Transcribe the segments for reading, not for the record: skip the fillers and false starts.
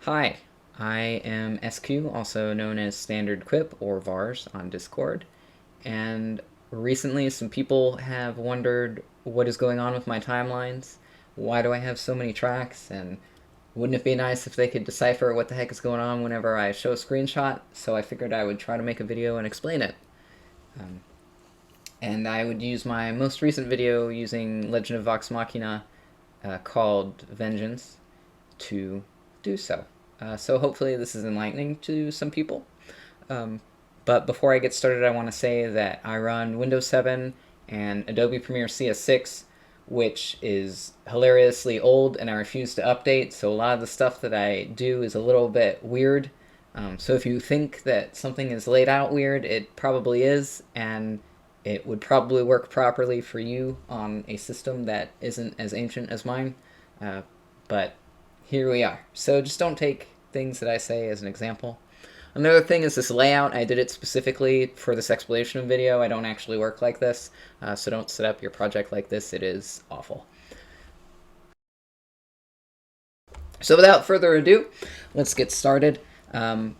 Hi, I am SQ, also known as Standard Quip or Vars on Discord, and recently some people have wondered what is going on with my timelines. Why do I have so many tracks? And wouldn't it be nice if they could decipher what the heck is going on whenever I show a screenshot? So I figured I would try to make a video and explain it. Um, and I would use my most recent video using Legend of Vox Machina called Vengeance to do so. So hopefully this is enlightening to some people. Um, but before I get started, I want to say that I run Windows 7 and Adobe Premiere CS6, which is hilariously old and I refuse to update, so a lot of the stuff that I do is a little bit weird. So if you think that something is laid out weird, it probably is, and it would probably work properly for you on a system that isn't as ancient as mine. But here we are. So just don't take things that I say as an example. Another thing is this layout. I did it specifically for this explanation video. I don't actually work like this, so don't set up your project like this. It is awful. So without further ado, let's get started. I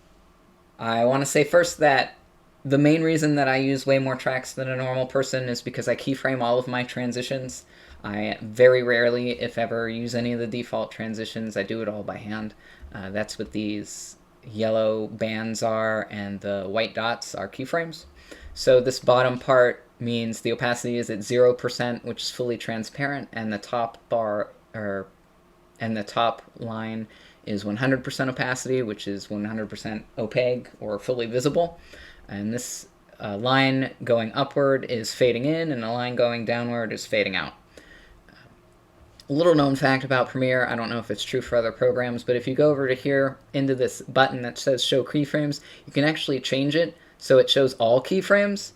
want to say first that the main reason that I use way more tracks than a normal person is because I keyframe all of my transitions. I very rarely, if ever, use any of the default transitions. I do it all by hand. That's what these yellow bands are, and the white dots are keyframes. So this bottom part means the opacity is at 0%, which is fully transparent, and the top bar and the top line is 100% opacity, which is 100% opaque or fully visible. And this line going upward is fading in, and the line going downward is fading out. A little known fact about Premiere, I don't know if it's true for other programs, but if you go over to here into this button that says show keyframes, you can actually change it so it shows all keyframes.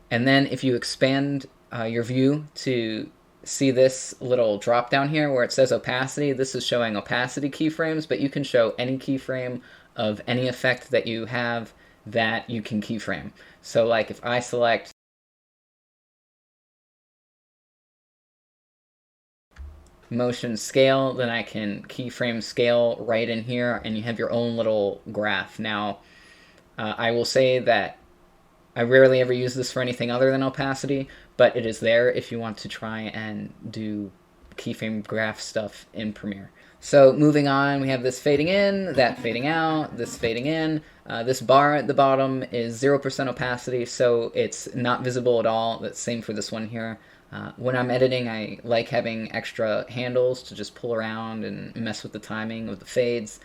And then if you expand your view to see this little drop down here where it says opacity, this is showing opacity keyframes, but you can show any keyframe of any effect that you have that you can keyframe. So like if I select motion scale, then I can keyframe scale right in here, and you have your own little graph. Now, I will say that I rarely ever use this for anything other than opacity, but it is there if you want to try and do keyframe graph stuff in Premiere. So moving on, we have this fading in, that fading out, this fading in. This bar at the bottom is 0% opacity, so it's not visible at all. That's same for this one here. When I'm editing, I like having extra handles to just pull around and mess with the timing of the fades,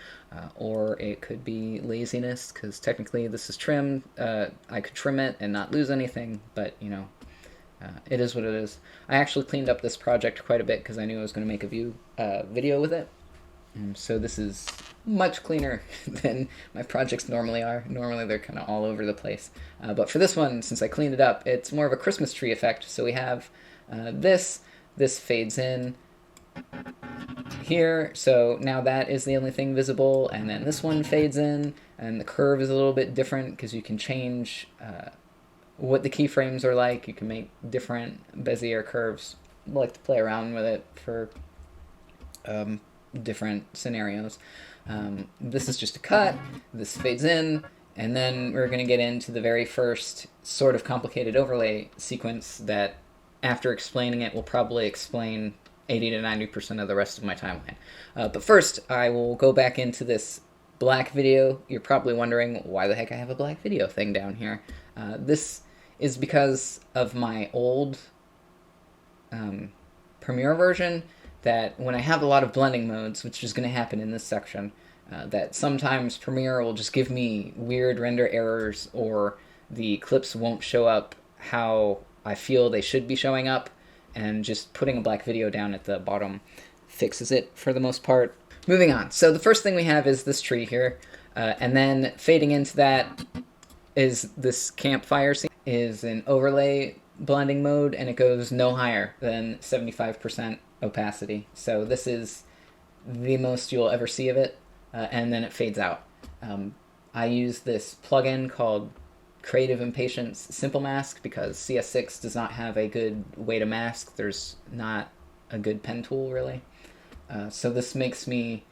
or it could be laziness, because technically this is trimmed. I could trim it and not lose anything, but you know, it is what it is. I actually cleaned up this project quite a bit because I knew I was going to make a video with it. So this is much cleaner than my projects normally are. Normally they're kind of all over the place. But for this one, since I cleaned it up, it's more of a Christmas tree effect. So we have this fades in here. So now that is the only thing visible. And then this one fades in. And the curve is a little bit different because you can change what the keyframes are like. You can make different Bezier curves. I like to play around with it for different scenarios. This is just a cut, this fades in, and then we're going to get into the very first sort of complicated overlay sequence that, after explaining it, will probably explain 80 to 90% of the rest of my timeline. But first, I will go back into this black video. You're probably wondering why the heck I have a black video thing down here. This is because of my old Premiere version, that when I have a lot of blending modes, which is going to happen in this section, that sometimes Premiere will just give me weird render errors, or the clips won't show up how I feel they should be showing up, and just putting a black video down at the bottom fixes it for the most part. Moving on. So the first thing we have is this tree here, and then fading into that is this campfire scene, is an overlay blending mode, and it goes no higher than 75% opacity. So this is the most you'll ever see of it, and then it fades out. I use this plugin called CreativeImpatience Simple Mask because CS6 does not have a good way to mask. There's not a good pen tool, really. So this makes me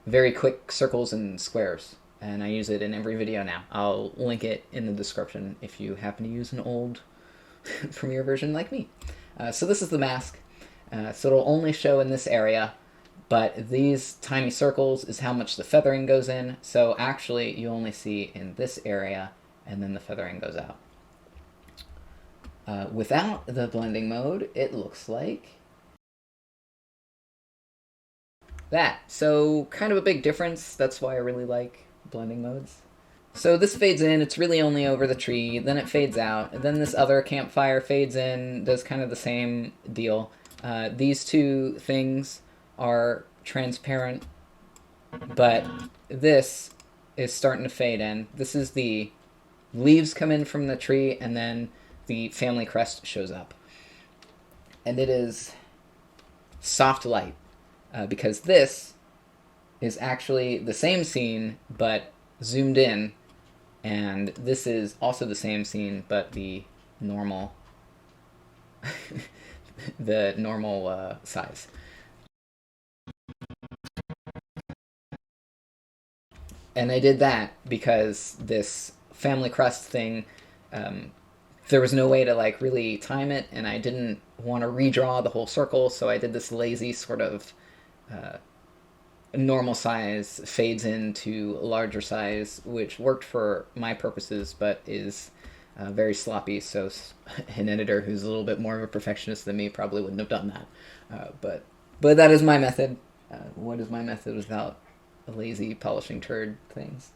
very quick circles and squares, and I use it in every video now. I'll link it in the description if you happen to use an old Premiere version like me. So this is the mask. So it'll only show in this area, but these tiny circles is how much the feathering goes in. So actually you only see in this area, and then the feathering goes out. Without the blending mode, it looks like that. So kind of a big difference. That's why I really like blending modes. So this fades in, it's really only over the tree, then it fades out, and then this other campfire fades in, does kind of the same deal. These two things are transparent, but this is starting to fade in. This is the leaves come in from the tree, and then the family crest shows up. And it is soft light, because this is actually the same scene, but zoomed in, and this is also the same scene, but the normal, the normal size. And I did that because this family crest thing, there was no way to like really time it, and I didn't want to redraw the whole circle, so I did this lazy sort of normal size fades into a larger size, which worked for my purposes, but is very sloppy, so an editor who's a little bit more of a perfectionist than me probably wouldn't have done that. But that is my method. What is my method without lazy polishing turd things?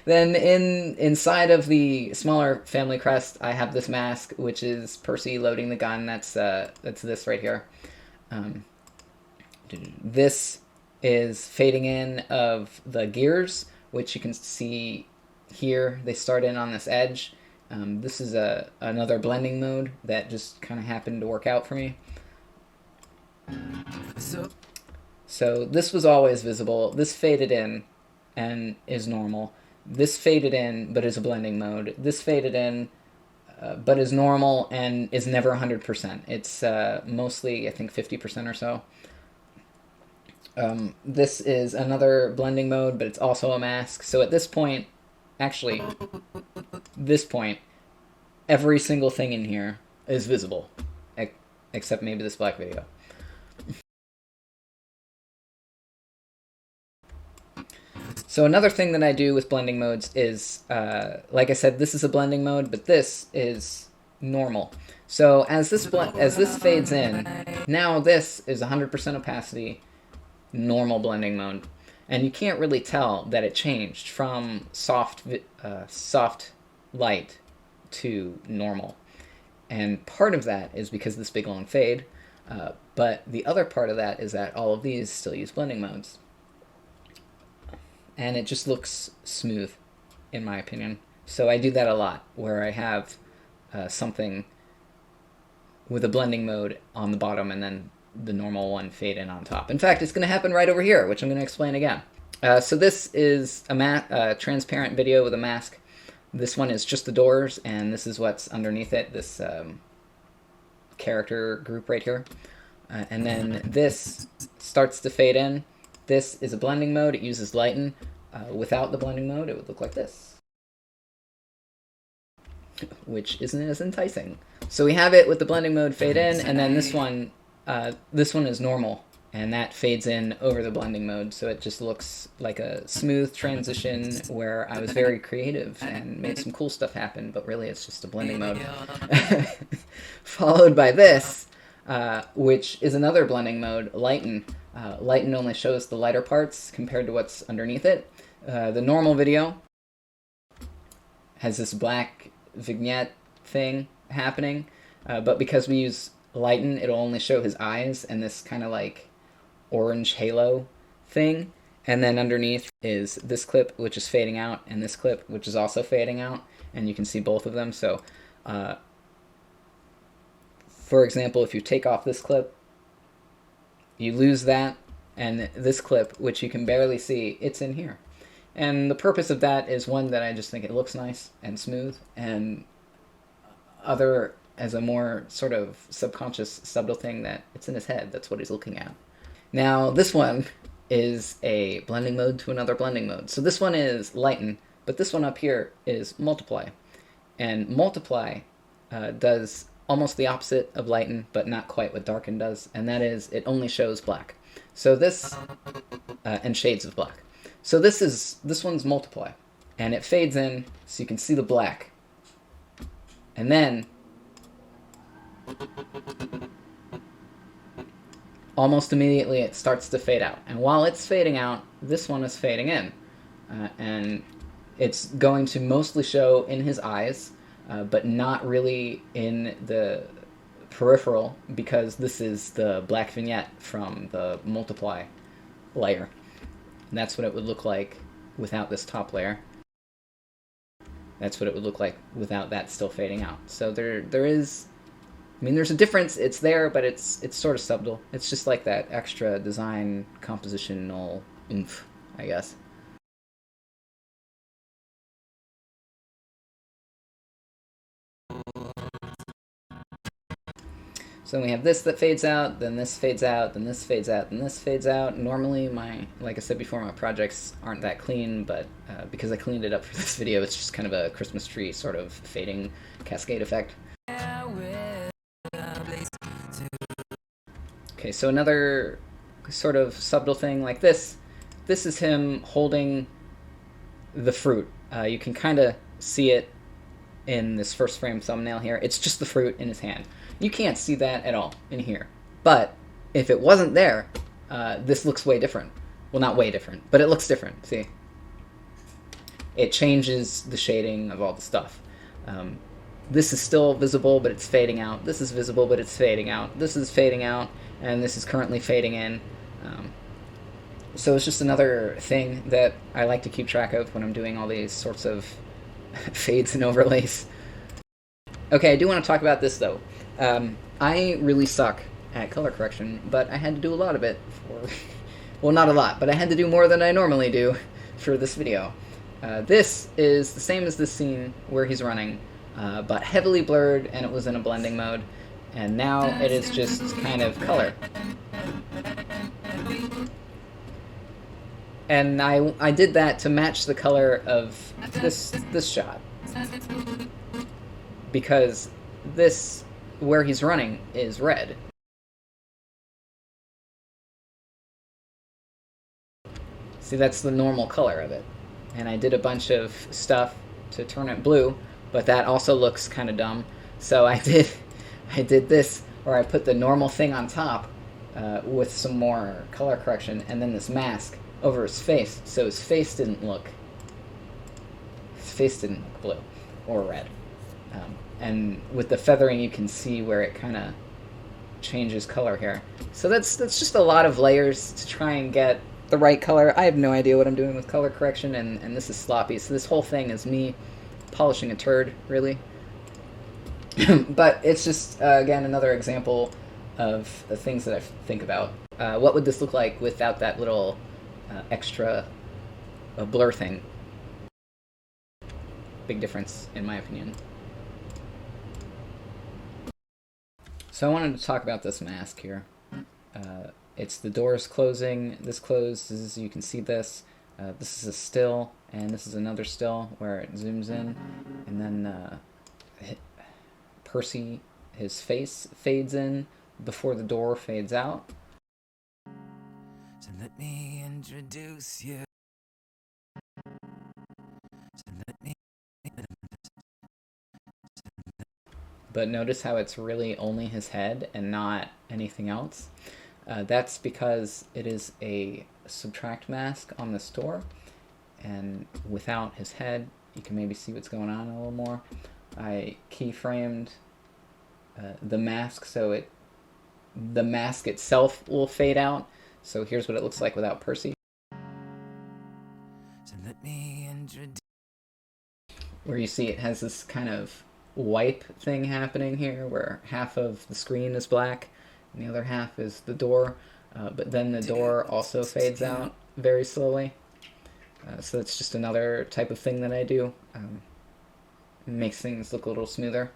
Then inside of the smaller family crest, I have this mask, which is Percy loading the gun. That's this right here. This is fading in of the gears, which you can see here. They start in on this edge. This is another blending mode that just kind of happened to work out for me. So this was always visible. This faded in and is normal. This faded in but is a blending mode. This faded in but is normal and is never 100%. It's mostly, I think, 50% or so. This is another blending mode, but it's also a mask. So at this point, actually, this point, every single thing in here is visible, except maybe this black video. So another thing that I do with blending modes is, like I said, this is a blending mode, but this is normal. So as this fades in, now this is 100% opacity, normal blending mode, and you can't really tell that it changed from soft light to normal. And part of that is because of this big long fade, but the other part of that is that all of these still use blending modes. And it just looks smooth, in my opinion. So I do that a lot, where I have something with a blending mode on the bottom and then the normal one fade in on top. In fact, it's going to happen right over here, which I'm going to explain again. So this is a transparent video with a mask. This one is just the doors, and this is what's underneath it, this character group right here. And then this starts to fade in. This is a blending mode. It uses lighten. Without the blending mode, it would look like this, which isn't as enticing. So we have it with the blending mode fade in, and then this one is normal, and that fades in over the blending mode, so it just looks like a smooth transition where I was very creative and made some cool stuff happen, but really it's just a blending mode. Followed by this, which is another blending mode, lighten. Lighten only shows the lighter parts compared to what's underneath it. The normal video has this black vignette thing happening, but because we use lighten, it'll only show his eyes and this kind of like orange halo thing. And then underneath is this clip, which is fading out, and this clip, which is also fading out, and you can see both of them. So, for example, if you take off this clip, you lose that, and this clip, which you can barely see, it's in here. And the purpose of that is, one, that I just think it looks nice and smooth, and other as a more sort of subconscious, subtle thing that it's in his head. That's what he's looking at. Now, this one is a blending mode to another blending mode. So this one is lighten, but this one up here is multiply. And multiply does almost the opposite of lighten, but not quite what darken does, and that is it only shows black. So this, and shades of black. So this one's multiply, and it fades in so you can see the black. And then almost immediately it starts to fade out. And while it's fading out, this one is fading in. And it's going to mostly show in his eyes, but not really in the peripheral, because this is the black vignette from the multiply layer. And that's what it would look like without this top layer. That's what it would look like without that still fading out. So there is, I mean, there's a difference. It's there, but it's sort of subtle. It's just like that extra design compositional oomph, I guess. So then we have this that fades out, then this fades out, then this fades out, then this fades out. Normally, like I said before, my projects aren't that clean, but because I cleaned it up for this video, it's just kind of a Christmas tree sort of fading cascade effect. Okay, so another sort of subtle thing like this. This is him holding the fruit. You can kind of see it in this first frame thumbnail here. It's just the fruit in his hand. You can't see that at all in here. But if it wasn't there, this looks way different. Well, not way different, but it looks different, see? It changes the shading of all the stuff. This is still visible, but it's fading out. This is visible, but it's fading out. This is fading out, and this is currently fading in. So it's just another thing that I like to keep track of when I'm doing all these sorts of fades and overlays. Okay, I do want to talk about this, though. I really suck at color correction, but I had to do a lot of it for... well, not a lot, but I had to do more than I normally do for this video. This is the same as this scene where he's running, but heavily blurred, and it was in a blending mode, and now it is just kind of color. And I did that to match the color of this shot, because this, where he's running, is red. See, that's the normal color of it. And I did a bunch of stuff to turn it blue, but that also looks kind of dumb. So I did this, where I put the normal thing on top with some more color correction, and then this mask over his face, so his face didn't look blue or red. And with the feathering, you can see where it kind of changes color here. So that's just a lot of layers to try and get the right color. I have no idea what I'm doing with color correction, and this is sloppy. So this whole thing is me polishing a turd, really. But it's just, again, another example of the things that I think about. What would this look like without that little extra blur thing? Big difference, in my opinion. So I wanted to talk about this mask here. It's the doors closing. This closes, you can see this. This is a still, and this is another still where it zooms in, and then Percy, his face fades in before the door fades out. So let me introduce you. But notice how it's really only his head and not anything else. That's because it is a subtract mask on the store, and without his head, you can maybe see what's going on a little more. I keyframed the mask so the mask itself will fade out. So here's what it looks like without Percy. So let me introduce, where you see it has this kind of wipe thing happening here, where half of the screen is black and the other half is the door, but then the door also fades out very slowly. So that's just another type of thing that I do. It makes things look a little smoother.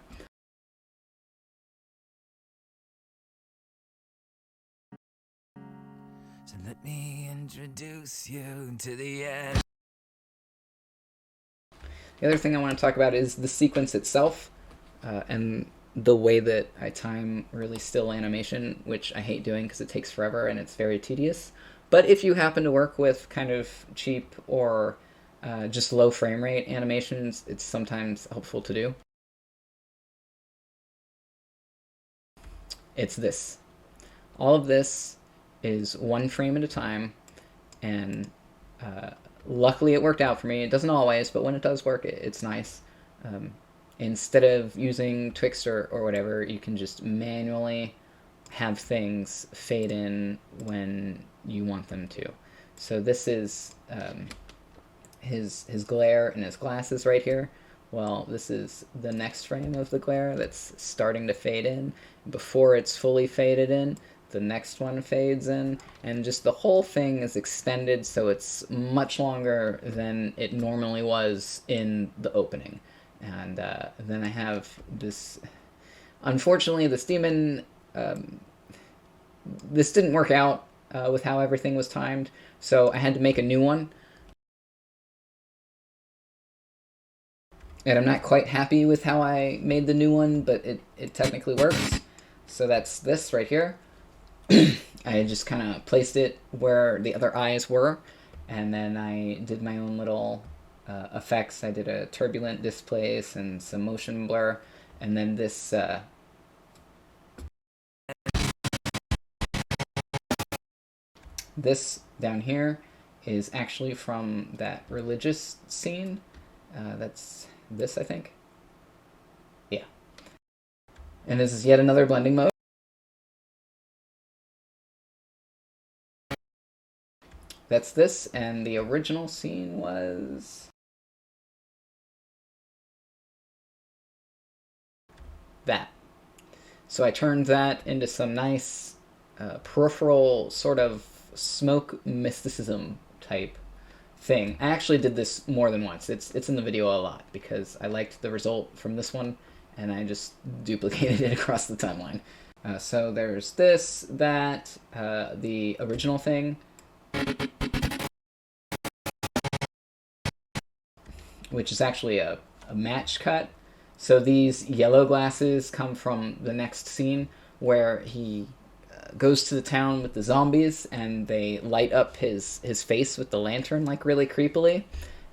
So let me introduce you to the end. The other thing I want to talk about is the sequence itself, and the way that I time really still animation, which I hate doing because it takes forever and it's very tedious. But if you happen to work with kind of cheap or just low frame rate animations, it's sometimes helpful to do. It's this. All of this is one frame at a time, and luckily it worked out for me. It doesn't always, but when it does work, it's nice. Instead of using Twix or whatever, you can just manually have things fade in when you want them to. So this is his glare and his glasses right here. Well, this is the next frame of the glare that's starting to fade in. Before it's fully faded in, the next one fades in, and just the whole thing is extended so it's much longer than it normally was in the opening. And then I have this, unfortunately, this demon, this didn't work out with how everything was timed, so I had to make a new one. And I'm not quite happy with how I made the new one, but it technically works. So that's this right here. I just kind of placed it where the other eyes were, and then I did my own little effects. I did a turbulent displace and some motion blur, and then this this down here is actually from that religious scene. That's this, I think. Yeah. And this is yet another blending mode. That's this, and the original scene was that. So I turned that into some nice peripheral sort of smoke mysticism type thing. I actually did this more than once. It's in the video a lot because I liked the result from this one, and I just duplicated it across the timeline. So there's this, that, the original thing, which is actually a match cut. So these yellow glasses come from the next scene where he goes to the town with the zombies and they light up his face with the lantern like really creepily.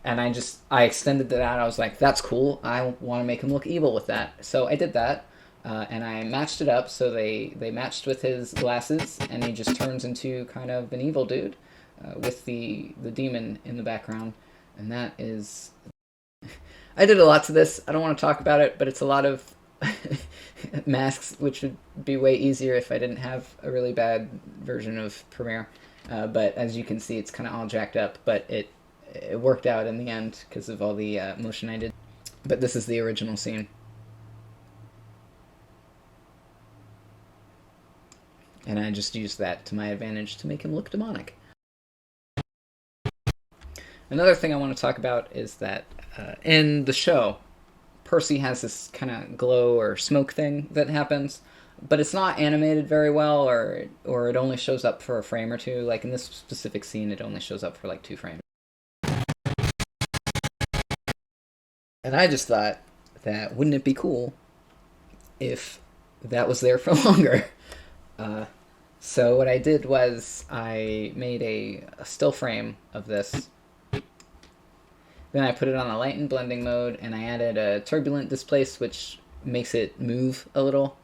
And I extended that out. I was like, that's cool. I want to make him look evil with that. So I did that. And I matched it up so they matched with his glasses, and he just turns into kind of an evil dude with the demon in the background. And that is... I did a lot to this. I don't want to talk about it, but it's a lot of masks, which would be way easier if I didn't have a really bad version of Premiere. But as you can see, it's kind of all jacked up, but it worked out in the end because of all the motion I did. But this is the original scene. And I just used that to my advantage to make him look demonic. Another thing I want to talk about is that in the show, Percy has this kind of glow or smoke thing that happens, but it's not animated very well, or it only shows up for a frame or two. Like in this specific scene, it only shows up for like 2 frames. And I just thought that wouldn't it be cool if that was there for longer? So what I did was I made a still frame of this. Then I put it on the light and blending mode, and I added a turbulent displace, which makes it move a little.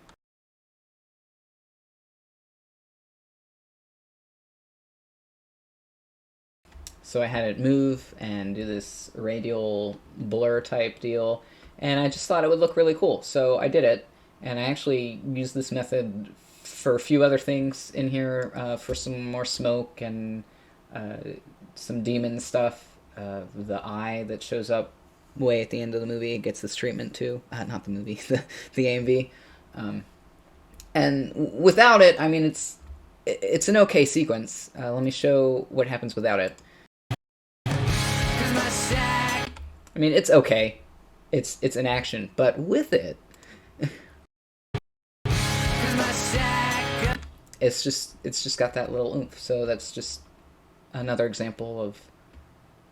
So I had it move and do this radial blur type deal, and I just thought it would look really cool. So I did it, and I actually used this method for a few other things in here, for some more smoke and some demon stuff. The eye that shows up way at the end of the movie gets this treatment too. Not the movie, the AMV. And without it, I mean, it's an okay sequence. Let me show what happens without it. I mean, it's okay. It's an action, but with it, it's just got that little oomph. So that's just another example of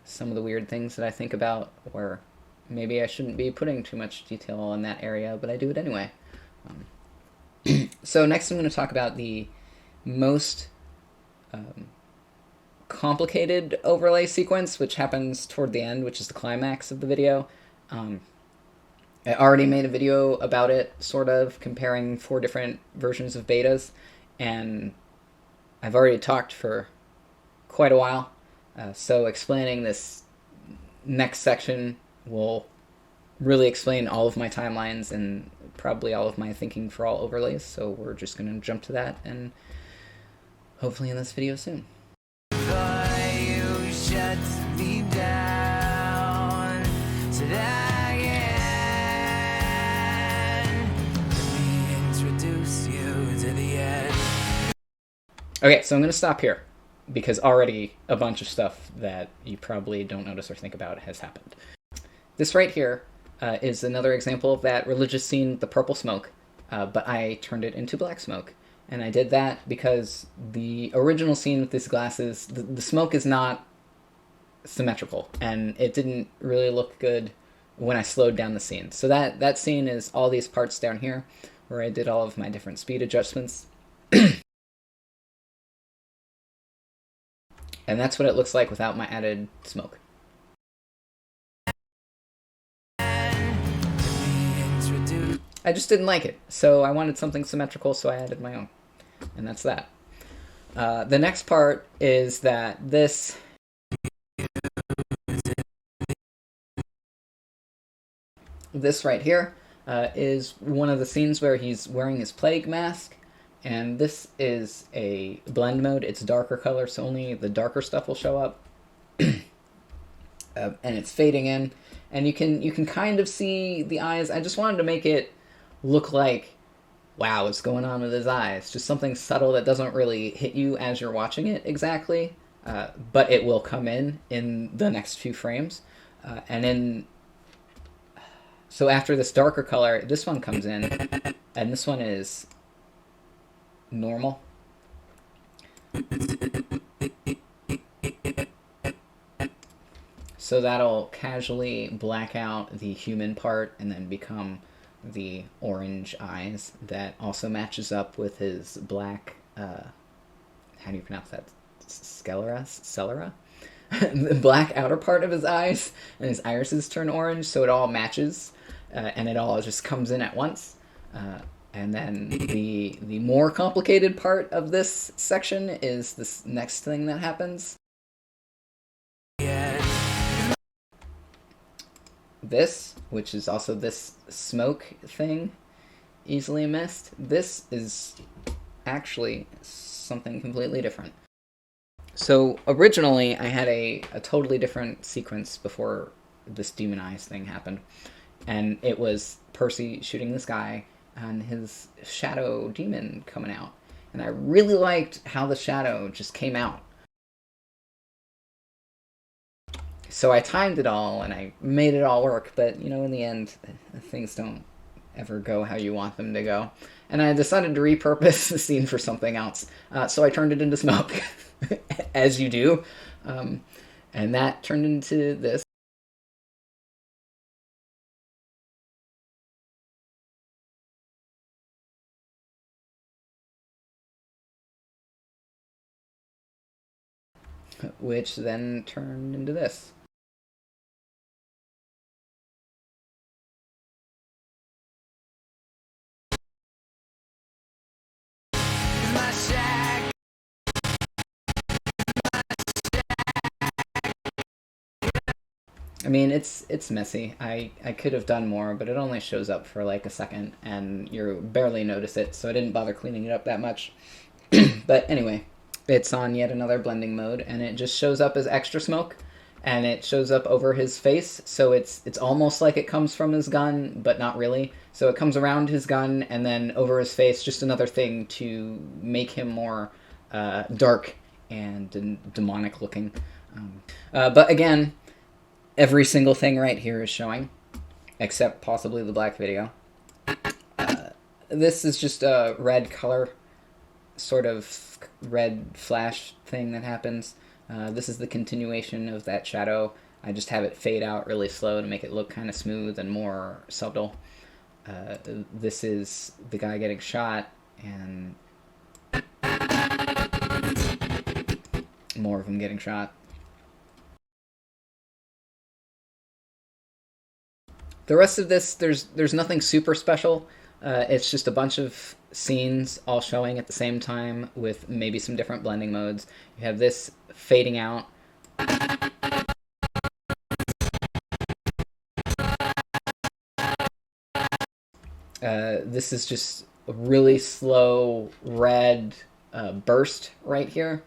some of the weird things that I think about, where maybe I shouldn't be putting too much detail in that area, but I do it anyway. So next I'm going to talk about the most complicated overlay sequence, which happens toward the end, which is the climax of the video. I already made a video about it, sort of, comparing 4 different versions of betas, and I've already talked for quite a while, so explaining this next section will really explain all of my timelines and probably all of my thinking for all overlays, so we're just going to jump to that, and hopefully in this video soon. You shut me down so that I can introduce you to the end. Okay, so I'm going to stop here, because already a bunch of stuff that you probably don't notice or think about has happened. This right here is another example of that religious scene, the purple smoke, but I turned it into black smoke. And I did that because the original scene with these glasses, the smoke is not symmetrical, and it didn't really look good when I slowed down the scene. So that scene is all these parts down here, where I did all of my different speed adjustments. And that's what it looks like without my added smoke. I just didn't like it, so I wanted something symmetrical, so I added my own. And that's that. The next part is that this right here is one of the scenes where he's wearing his plague mask, and this is a blend mode. It's darker color, so only the darker stuff will show up. And it's fading in, and you can kind of see the eyes. I just wanted to make it look like, wow, what's going on with his eyes? Just something subtle that doesn't really hit you as you're watching it exactly, but it will come in the next few frames. So after this darker color, this one comes in, and this one is normal. So that'll casually black out the human part and then become the orange eyes that also matches up with his black, how do you pronounce that? Sclera? The black outer part of his eyes, and his irises turn orange, so it all matches, and it all just comes in at once. And then the more complicated part of this section is this next thing that happens. This, which is also this smoke thing, easily missed. This is actually something completely different. So originally I had a totally different sequence before this demon eyes thing happened. And it was Percy shooting this guy and his shadow demon coming out. And I really liked how the shadow just came out. So I timed it all, and I made it all work, but, you know, in the end, things don't ever go how you want them to go. And I decided to repurpose the scene for something else. So I turned it into smoke, as you do. And that turned into this. Which then turned into this. I mean, it's messy. I could have done more, but it only shows up for like a second, and you barely notice it, so I didn't bother cleaning it up that much. But anyway, it's on yet another blending mode, and it just shows up as extra smoke, and it shows up over his face, so it's almost like it comes from his gun, but not really. So it comes around his gun, and then over his face, just another thing to make him more dark and demonic looking. But again, every single thing right here is showing, except possibly the black video. This is just a red color sort of red flash thing that happens. This is the continuation of that shadow. I just have it fade out really slow to make it look kind of smooth and more subtle. This is the guy getting shot, and more of him getting shot. The rest of this, there's nothing super special. It's just a bunch of scenes all showing at the same time with maybe some different blending modes. You have this fading out. This is just a really slow red burst right here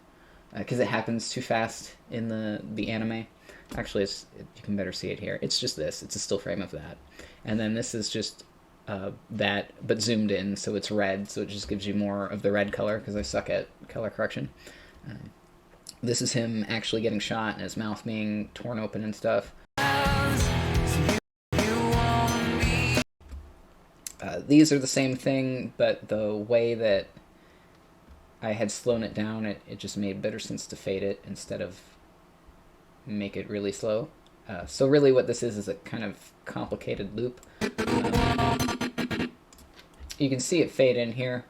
because it happens too fast in the anime. Actually, you can better see it here. It's just this. It's a still frame of that. And then this is just that, but zoomed in, so it's red, so it just gives you more of the red color, because I suck at color correction. This is him actually getting shot and his mouth being torn open and stuff. These are the same thing, but the way that I had slowed it down, it just made better sense to fade it instead of make it really slow. So really what this is a kind of complicated loop. You can see it fade in here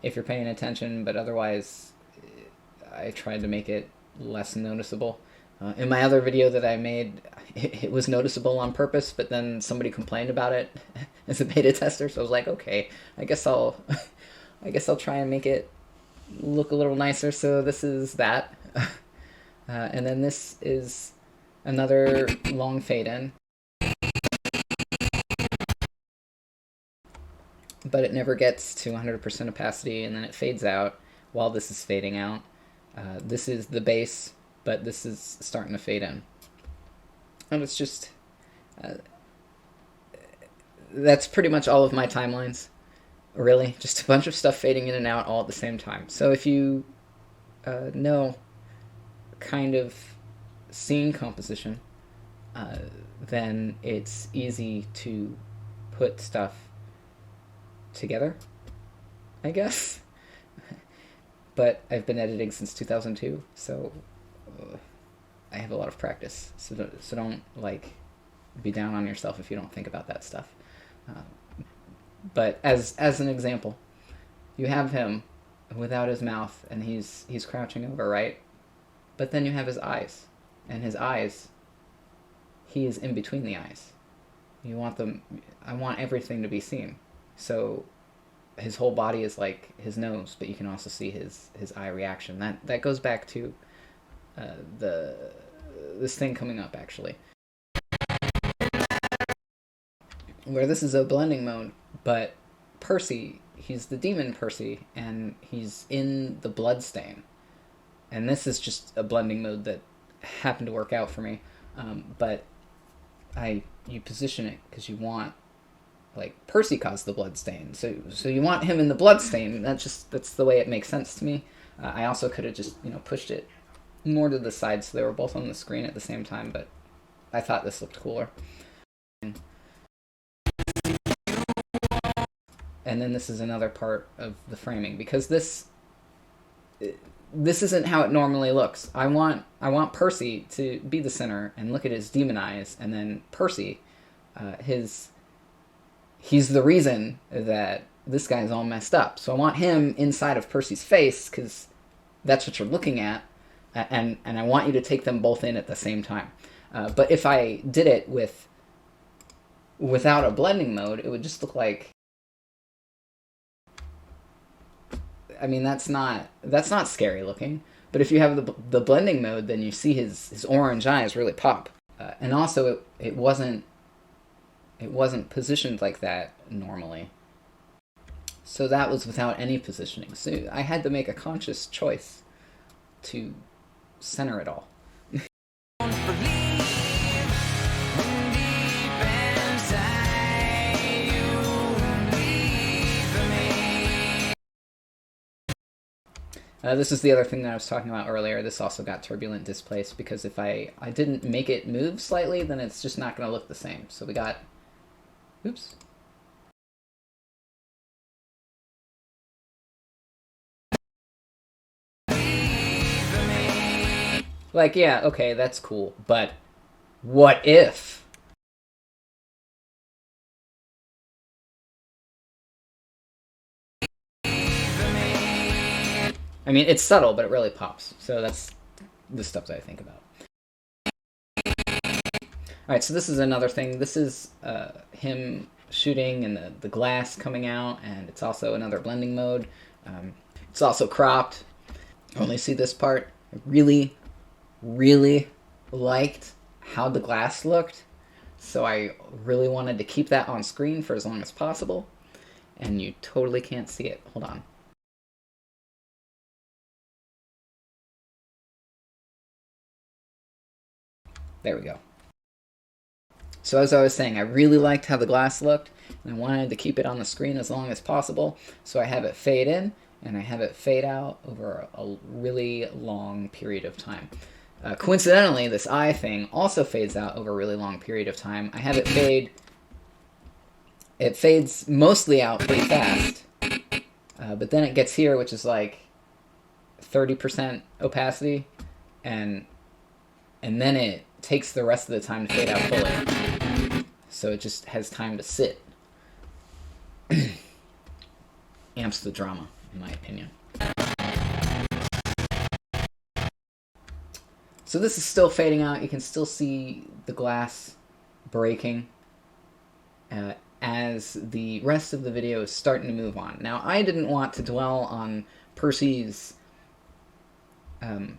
if you're paying attention, but otherwise I tried to make it less noticeable. In my other video that I made, it was noticeable on purpose, but then somebody complained about it as a beta tester, so I was like, okay, I guess I'll try and make it look a little nicer. So this is that. And then this is another long fade in. But it never gets to 100% opacity, and then it fades out while this is fading out. This is the base, but this is starting to fade in. And it's just... that's pretty much all of my timelines, really. Just a bunch of stuff fading in and out all at the same time. So if you know kind of scene composition, then it's easy to put stuff together, I guess. But I've been editing since 2002, so I have a lot of practice. So don't like be down on yourself if you don't think about that stuff. But as an example, you have him without his mouth, and he's crouching over, right? But then you have his eyes, and his eyes, he is in between the eyes. You want them, I want everything to be seen. So his whole body is like his nose, but you can also see his eye reaction. That goes back to this thing coming up, actually, where this is a blending mode, but Percy, he's the demon Percy, and he's in the blood stain. And this is just a blending mode that happened to work out for me. But you position it because you want, like, Percy caused the blood stain, so you want him in the blood stain. That's the way it makes sense to me. I also could have just pushed it more to the side so they were both on the screen at the same time, but I thought this looked cooler. And then this is another part of the framing, because this isn't how it normally looks. I want Percy to be the center and look at his demon eyes, and then Percy, he's the reason that this guy's all messed up. So I want him inside of Percy's face, because that's what you're looking at, and I want you to take them both in at the same time. But if I did it without a blending mode, it would just look like... I mean, that's not scary looking. But if you have the blending mode, then you see his orange eyes really pop. And also, it wasn't positioned like that normally. So that was without any positioning. So I had to make a conscious choice to center it all. This is the other thing that I was talking about earlier. This also got turbulent displaced, because if I didn't make it move slightly, then it's just not going to look the same. So we got... Oops. Like, yeah, okay, that's cool, but what if? I mean, it's subtle, but it really pops. So that's the stuff that I think about. All right, so this is another thing. This is him shooting and the glass coming out, and it's also another blending mode. It's also cropped. I only see this part. I really, really liked how the glass looked, so I really wanted to keep that on screen for as long as possible. And you totally can't see it. Hold on. There we go. So as I was saying, I really liked how the glass looked, and I wanted to keep it on the screen as long as possible. So I have it fade in, and I have it fade out over a really long period of time. Coincidentally, this eye thing also fades out over a really long period of time. I have it fade. It fades mostly out pretty fast, but then it gets here, which is like 30% opacity, and then it takes the rest of the time to fade out fully. So it just has time to sit. Amps the drama, in my opinion. So this is still fading out. You can still see the glass breaking as the rest of the video is starting to move on. Now, I didn't want to dwell on Percy's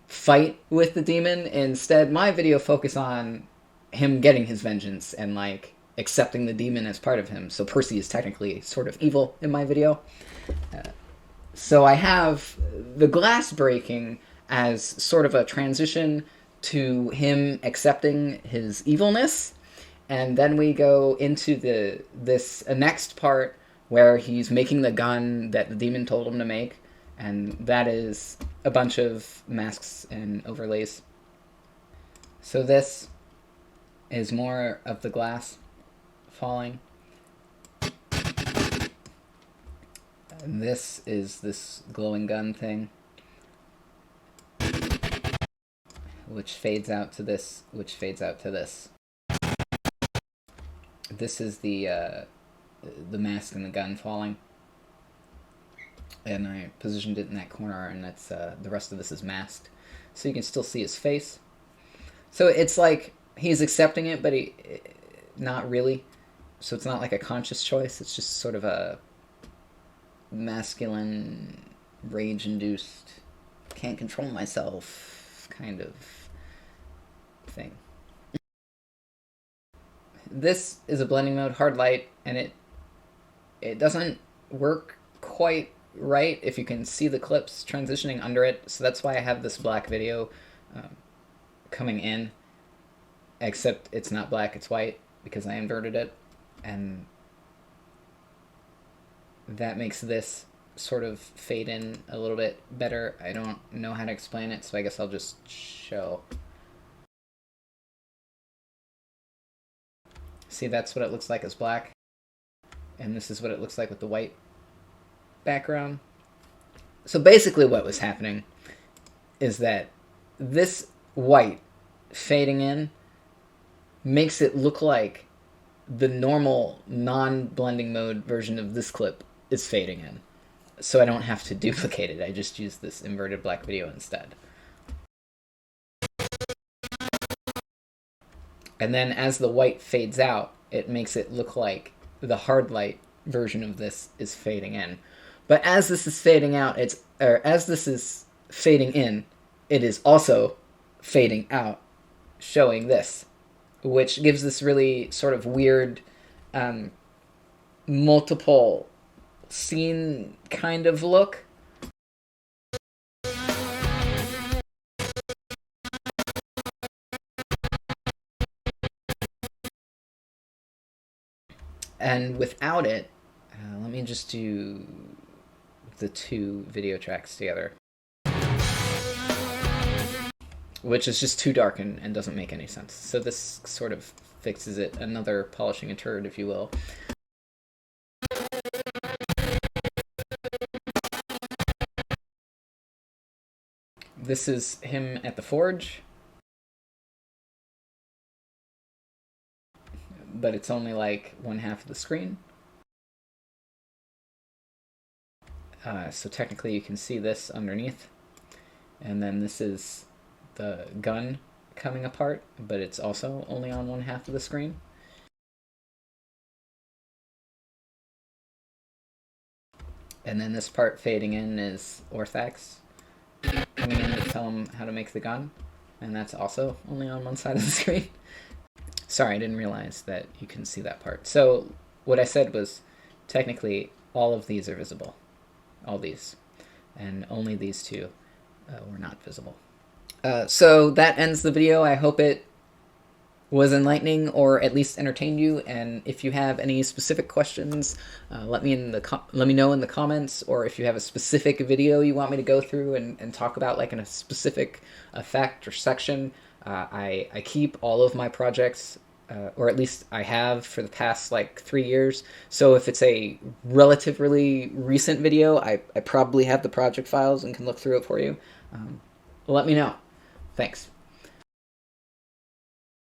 fight with the demon. Instead, my video focused on him getting his vengeance and like accepting the demon as part of him. So Percy is technically sort of evil in my video. So I have the glass breaking as sort of a transition to him accepting his evilness, and then we go into this next part where he's making the gun that the demon told him to make, and that is a bunch of masks and overlays. So this is more of the glass falling. And this is this glowing gun thing, which fades out to this, which fades out to this. This is the mask and the gun falling. And I positioned it in that corner, and that's the rest of this is masked. So you can still see his face. So it's like he's accepting it, but not really. So it's not like a conscious choice. It's just sort of a masculine, rage-induced, can't control myself kind of thing. This is a blending mode, hard light, and it doesn't work quite right if you can see the clips transitioning under it. So that's why I have this black video coming in, except it's not black, it's white, because I inverted it. And that makes this sort of fade in a little bit better. I don't know how to explain it, so I guess I'll just show. See, that's what it looks like as black. And this is what it looks like with the white background. So basically what was happening is that this white fading in makes it look like the normal non-blending mode version of this clip is fading in. So I don't have to duplicate it. I just use this inverted black video instead. And then as the white fades out, it makes it look like the hard light version of this is fading in. But as this is fading out, as this is fading in, it is also fading out, showing this, which gives this really sort of weird multiple scene kind of look. And without it, let me just do the two video tracks together, which is just too dark and doesn't make any sense. So this sort of fixes it, another polishing a turd, if you will. This is him at the forge. but it's only like 1/2 of the screen. So technically you can see this underneath. And then this is the gun coming apart, but it's also only on 1/2 of the screen. And then this part fading in is Orthax coming in to tell him how to make the gun, and that's also only on one side of the screen. Sorry, I didn't realize that you couldn't see that part. So what I said was technically all of these are visible, all these, and only these two were not visible. So that ends the video. I hope it was enlightening or at least entertained you. And if you have any specific questions, let me know in the comments, or if you have a specific video you want me to go through and talk about, like in a specific effect or section. I keep all of my projects, or at least I have for the past like 3 years. So if it's a relatively recent video, I probably have the project files and can look through it for you. Let me know. Thanks.